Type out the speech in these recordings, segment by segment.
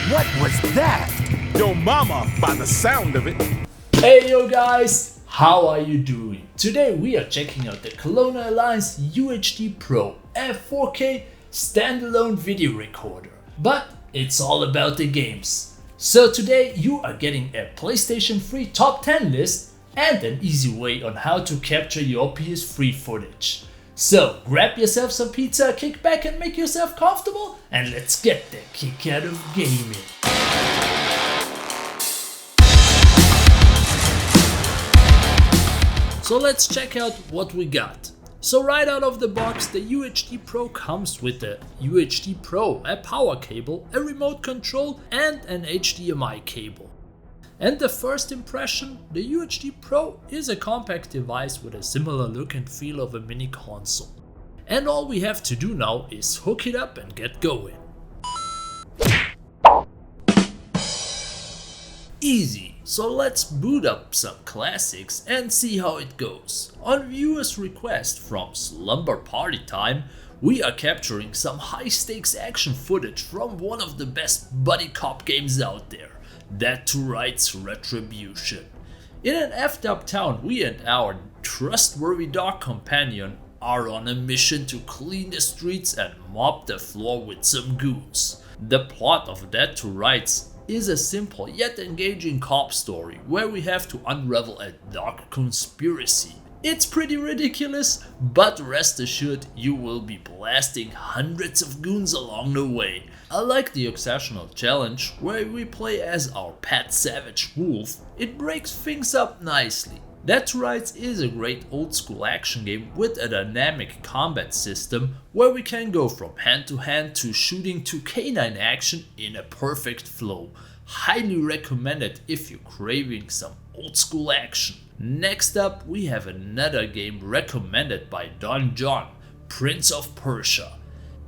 What was that? Yo mama, by the sound of it. Hey yo guys, how are you doing? Today we are checking out the ClonerAlliance UHD Pro, a 4K standalone video recorder. But it's all about the games. So today you are getting a PlayStation 3 top 10 list and an easy way on how to capture your PS3 footage. So grab yourself some pizza, kick back and make yourself comfortable, and let's get the kick out of gaming. So let's check out what we got. So right out of the box, the UHD Pro comes with the UHD Pro, a power cable, a remote control and an HDMI cable. And the first impression, the UHD Pro is a compact device with a similar look and feel of a mini console. And all we have to do now is hook it up and get going. Easy, so let's boot up some classics and see how it goes. On viewers' request from Slumber Party Time, we are capturing some high stakes action footage from one of the best buddy cop games out there. That to right's Retribution. In an effed up town, we and our trustworthy dog companion are on a mission to clean the streets and mop the floor with some goons. The plot of That to Rights is a simple yet engaging cop story where we have to unravel a dark conspiracy. It's pretty ridiculous, but rest assured you will be blasting hundreds of goons along the way. I like the occasional challenge where we play as our pet savage wolf. It breaks things up nicely. That to Rights is a great old school action game with a dynamic combat system where we can go from hand to hand to shooting to canine action in a perfect flow. Highly recommended if you're craving some old school action. Next up we have another game recommended by Don John, Prince of Persia.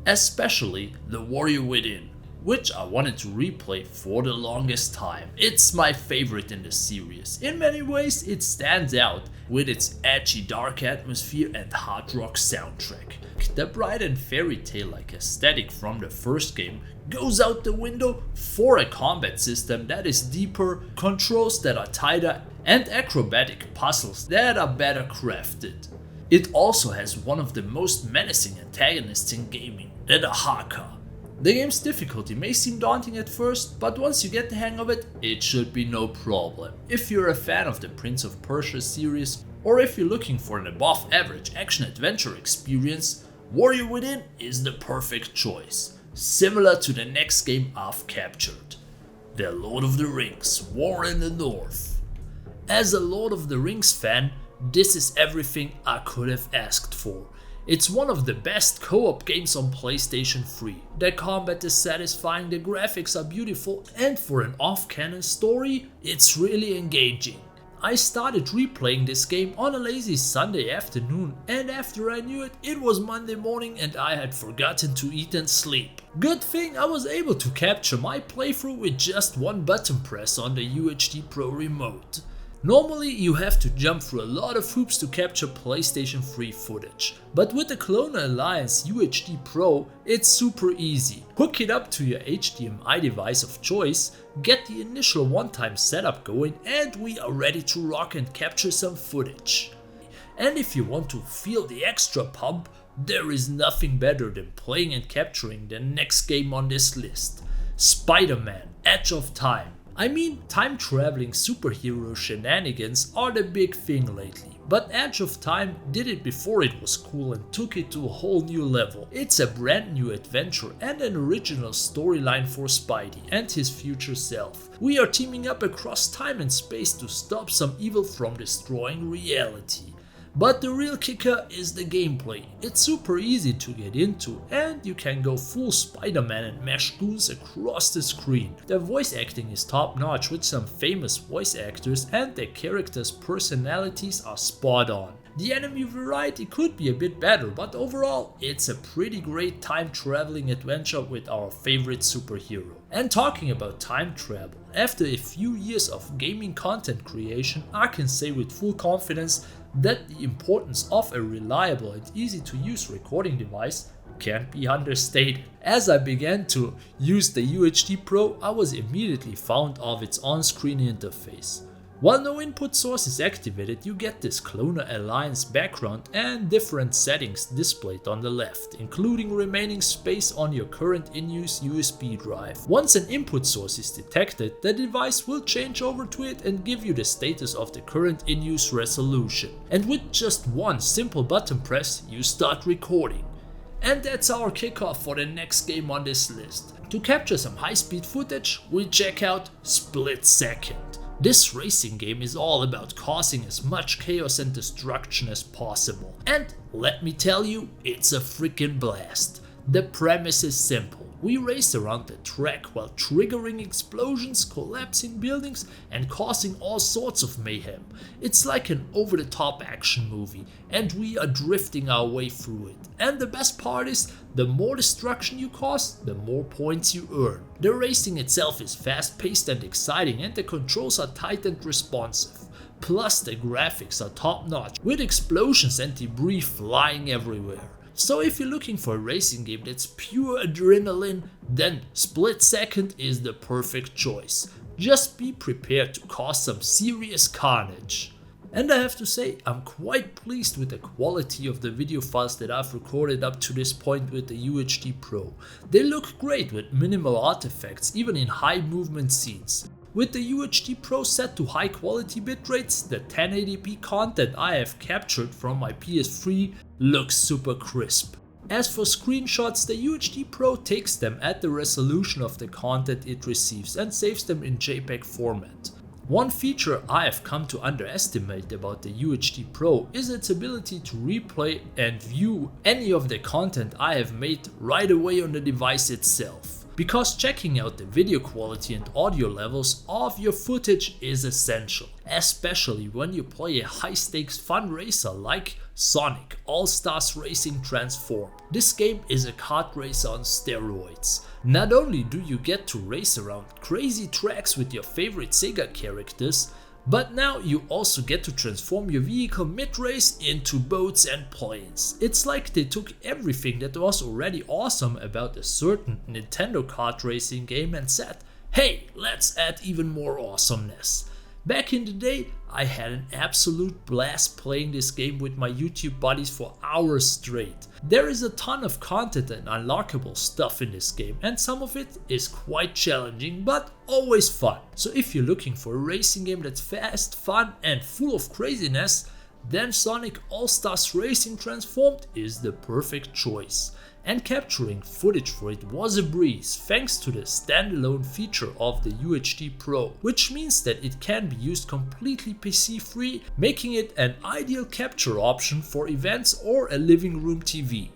Especially The Warrior Within, which I wanted to replay for the longest time. It's my favorite in the series. In many ways it stands out with its edgy dark atmosphere and hard rock soundtrack. The bright and fairy tale-like aesthetic from the first game goes out the window for a combat system that is deeper, controls that are tighter, and acrobatic puzzles that are better crafted. It also has one of the most menacing antagonists in gaming, the Dahaka. The game's difficulty may seem daunting at first, but once you get the hang of it, it should be no problem. If you're a fan of the Prince of Persia series, or if you're looking for an above average action-adventure experience, Warrior Within is the perfect choice. Similar to the next game I've captured, The Lord of the Rings: War in the North. As a Lord of the Rings fan, this is everything I could have asked for. It's one of the best co-op games on PlayStation 3. The combat is satisfying, the graphics are beautiful, and for an off-canon story, it's really engaging. I started replaying this game on a lazy Sunday afternoon, and after I knew it, it was Monday morning and I had forgotten to eat and sleep. Good thing I was able to capture my playthrough with just one button press on the UHD Pro remote. Normally you have to jump through a lot of hoops to capture PlayStation 3 footage, but with the ClonerAlliance UHD Pro it's super easy. Hook it up to your HDMI device of choice, get the initial one-time setup going, and we are ready to rock and capture some footage. And if you want to feel the extra pump, there is nothing better than playing and capturing the next game on this list, Spiderman: Edge of Time. I mean, time-traveling superhero shenanigans are the big thing lately, but Edge of Time did it before it was cool and took it to a whole new level. It's a brand new adventure and an original storyline for Spidey and his future self. We are teaming up across time and space to stop some evil from destroying reality. But the real kicker is the gameplay. It's super easy to get into and you can go full Spider-Man and mash goons across the screen. The voice acting is top notch with some famous voice actors and the characters' personalities are spot on. The enemy variety could be a bit better, but overall it's a pretty great time traveling adventure with our favorite superhero. And talking about time travel, after a few years of gaming content creation, I can say with full confidence that the importance of a reliable and easy to use recording device can't be understated. As I began to use the UHD Pro, I was immediately fond of its on-screen interface. While no input source is activated, you get this ClonerAlliance background and different settings displayed on the left, including remaining space on your current in-use USB drive. Once an input source is detected, the device will change over to it and give you the status of the current in-use resolution. And with just one simple button press, you start recording. And that's our kickoff for the next game on this list. To capture some high-speed footage, we check out Split Second. This racing game is all about causing as much chaos and destruction as possible. And let me tell you, it's a freaking blast. The premise is simple. We race around the track while triggering explosions, collapsing buildings, and causing all sorts of mayhem. It's like an over-the-top action movie, and we are drifting our way through it. And the best part is, the more destruction you cause, the more points you earn. The racing itself is fast-paced and exciting, and the controls are tight and responsive. Plus the graphics are top-notch, with explosions and debris flying everywhere. So if you're looking for a racing game that's pure adrenaline, then Split Second is the perfect choice. Just be prepared to cause some serious carnage. And I have to say, I'm quite pleased with the quality of the video files that I've recorded up to this point with the UHD Pro. They look great with minimal artifacts, even in high movement scenes. With the UHD Pro set to high quality bitrates, the 1080p content I have captured from my PS3 looks super crisp. As for screenshots, the UHD Pro takes them at the resolution of the content it receives and saves them in JPEG format. One feature I have come to underestimate about the UHD Pro is its ability to replay and view any of the content I have made right away on the device itself. Because checking out the video quality and audio levels of your footage is essential, especially when you play a high-stakes fun racer like Sonic All-Stars Racing Transformed. This game is a kart racer on steroids. Not only do you get to race around crazy tracks with your favorite Sega characters, but now you also get to transform your vehicle mid-race into boats and planes. It's like they took everything that was already awesome about a certain Nintendo kart racing game and said, hey, let's add even more awesomeness. Back in the day, I had an absolute blast playing this game with my YouTube buddies for hours straight. There is a ton of content and unlockable stuff in this game, and some of it is quite challenging but always fun. So if you're looking for a racing game that's fast, fun and full of craziness, then Sonic All-Stars Racing Transformed is the perfect choice. And capturing footage for it was a breeze thanks to the standalone feature of the UHD Pro, which means that it can be used completely PC free, making it an ideal capture option for events or a living room TV.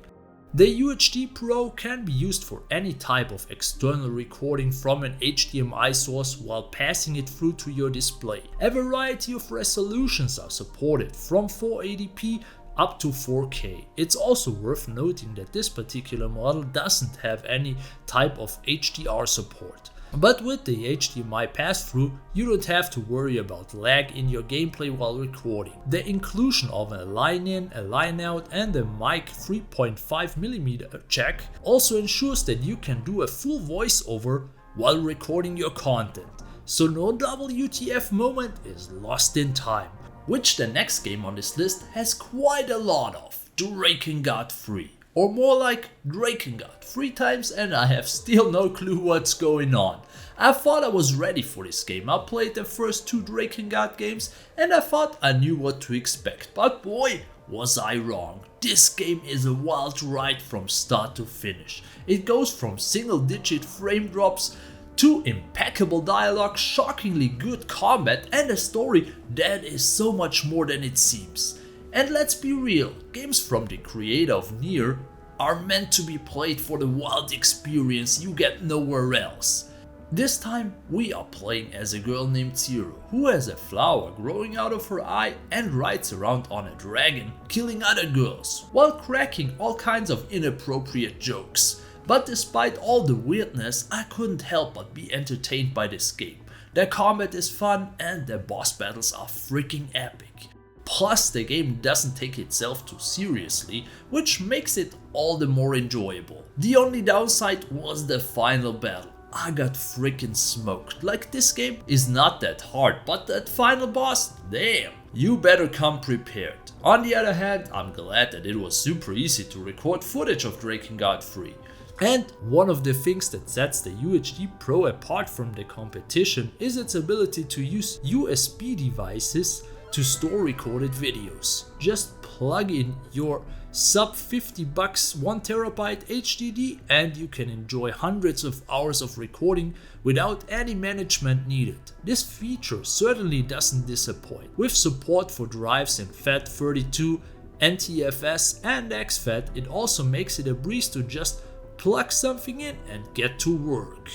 The UHD Pro can be used for any type of external recording from an HDMI source while passing it through to your display. A variety of resolutions are supported, from 480p up to 4K. It's also worth noting that this particular model doesn't have any type of HDR support. But with the HDMI pass-through, you don't have to worry about lag in your gameplay while recording. The inclusion of a line-in, a line-out and a mic 3.5mm jack also ensures that you can do a full voiceover while recording your content. So no WTF moment is lost in time. Which the next game on this list has quite a lot of, Drakengard 3. Or more like Drakengard 3 times and I have still no clue what's going on. I thought I was ready for this game. I played the first 2 Drakengard games and I thought I knew what to expect, but boy was I wrong. This game is a wild ride from start to finish. It goes from single-digit frame drops to impeccable dialogue, shockingly good combat and a story that is so much more than it seems. And let's be real, games from the creator of Nier are meant to be played for the wild experience you get nowhere else. This time we are playing as a girl named Zero, who has a flower growing out of her eye and rides around on a dragon, killing other girls, while cracking all kinds of inappropriate jokes. But despite all the weirdness, I couldn't help but be entertained by this game. The combat is fun and the boss battles are freaking epic. Plus, the game doesn't take itself too seriously, which makes it all the more enjoyable. The only downside was the final battle. I got freaking smoked. Like, this game is not that hard, but that final boss, damn, you better come prepared. On the other hand, I'm glad that it was super easy to record footage of Drakengard 3. And one of the things that sets the UHD Pro apart from the competition is its ability to use USB devices to store recorded videos. Just plug in your sub $50 1TB HDD and you can enjoy hundreds of hours of recording without any management needed. This feature certainly doesn't disappoint. With support for drives in FAT32, NTFS and exFAT, it also makes it a breeze to just plug something in and get to work.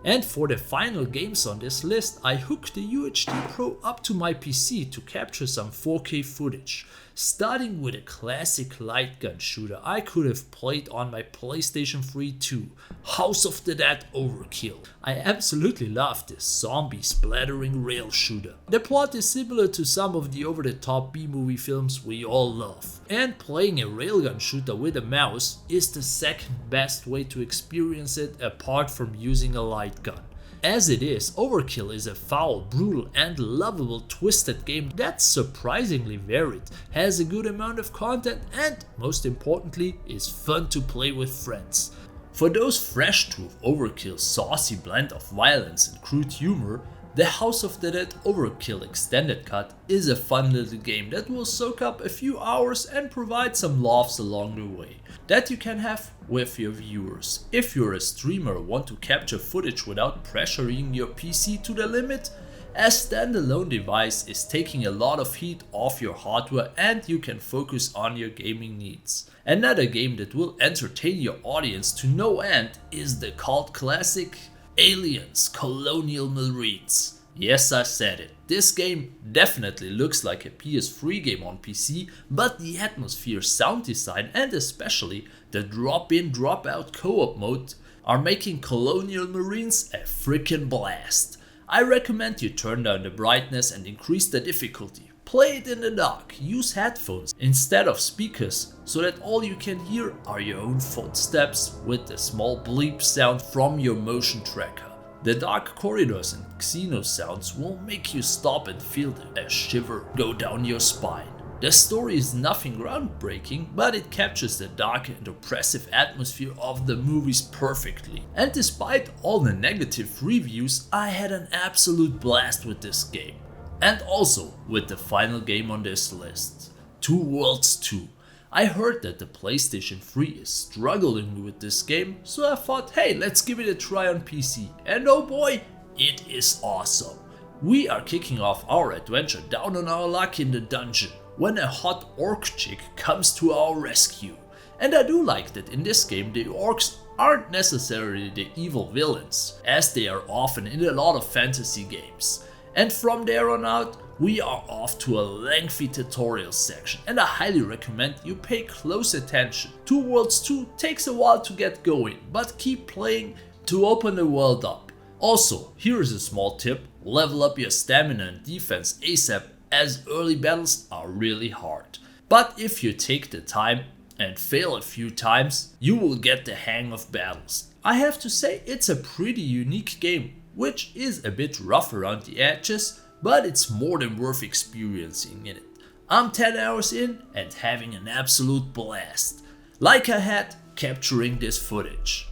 And for the final games on this list, I hooked the UHD Pro up to my PC to capture some 4K footage. Starting with a classic light gun shooter I could have played on my PlayStation 3 too, House of the Dead Overkill. I absolutely love this zombie splattering rail shooter. The plot is similar to some of the over-the-top B-movie films we all love. And playing a railgun shooter with a mouse is the second best way to experience it apart from using a light gun. As it is, Overkill is a foul, brutal and lovable twisted game that's surprisingly varied, has a good amount of content and, most importantly, is fun to play with friends. For those fresh to Overkill's saucy blend of violence and crude humor, the House of the Dead Overkill Extended Cut is a fun little game that will soak up a few hours and provide some laughs along the way that you can have with your viewers. If you're a streamer or want to capture footage without pressuring your PC to the limit, a standalone device is taking a lot of heat off your hardware and you can focus on your gaming needs. Another game that will entertain your audience to no end is the cult classic Aliens Colonial Marines. Yes, I said it. This game definitely looks like a PS3 game on PC, but the atmosphere, sound design and especially the drop-in drop-out co-op mode are making Colonial Marines a freaking blast. I recommend you turn down the brightness and increase the difficulty. Play it in the dark, use headphones instead of speakers so that all you can hear are your own footsteps with the small bleep sound from your motion tracker. The dark corridors and xeno sounds will make you stop and feel a shiver go down your spine. The story is nothing groundbreaking, but it captures the dark and oppressive atmosphere of the movies perfectly. And despite all the negative reviews, I had an absolute blast with this game. And also with the final game on this list, Two Worlds 2. I heard that the PlayStation 3 is struggling with this game, so I thought, hey, let's give it a try on PC. And oh boy, it is awesome. We are kicking off our adventure down on our luck in the dungeon when a hot orc chick comes to our rescue. And I do like that in this game the orcs aren't necessarily the evil villains, as they are often in a lot of fantasy games. And from there on out, we are off to a lengthy tutorial section and I highly recommend you pay close attention. Two Worlds 2 takes a while to get going, but keep playing to open the world up. Also, here is a small tip, level up your stamina and defense ASAP as early battles are really hard. But if you take the time and fail a few times, you will get the hang of battles. I have to say it's a pretty unique game, which is a bit rough around the edges, but it's more than worth experiencing in it. I'm 10 hours in and having an absolute blast, like I had capturing this footage.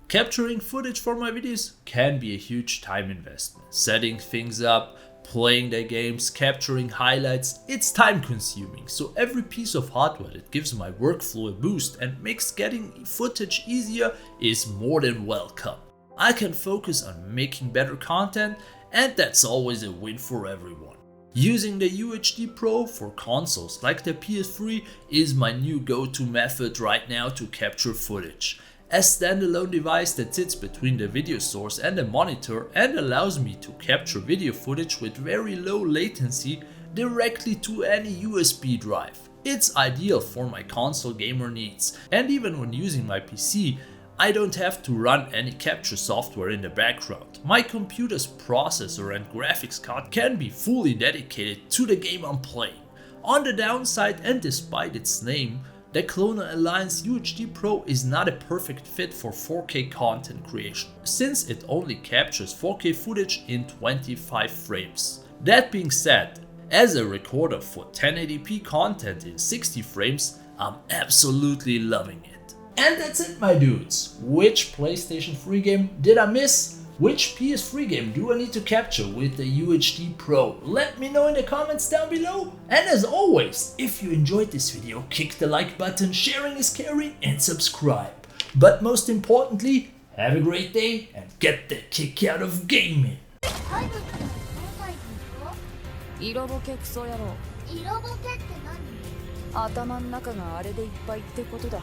Capturing footage for my videos can be a huge time investment. Setting things up, playing the games, capturing highlights, it's time consuming, so every piece of hardware that gives my workflow a boost and makes getting footage easier is more than welcome. I can focus on making better content and that's always a win for everyone. Using the UHD Pro for consoles like the PS3 is my new go-to method right now to capture footage. A standalone device that sits between the video source and the monitor and allows me to capture video footage with very low latency directly to any USB drive. It's ideal for my console gamer needs, and even when using my PC, I don't have to run any capture software in the background. My computer's processor and graphics card can be fully dedicated to the game I'm playing. On the downside, and despite its name, the ClonerAlliance UHD Pro is not a perfect fit for 4K content creation, since it only captures 4K footage in 25 frames. That being said, as a recorder for 1080p content in 60 frames, I'm absolutely loving it. And that's it, my dudes. Which PlayStation 3 game did I miss? Which PS3 game do I need to capture with the UHD Pro? Let me know in the comments down below. And as always, if you enjoyed this video, kick the like button, sharing is caring, and subscribe. But most importantly, have a great day and get the kick out of gaming. 色ボケクソ野郎。色ボケって何？頭ん中があれでいっぱいってことだ。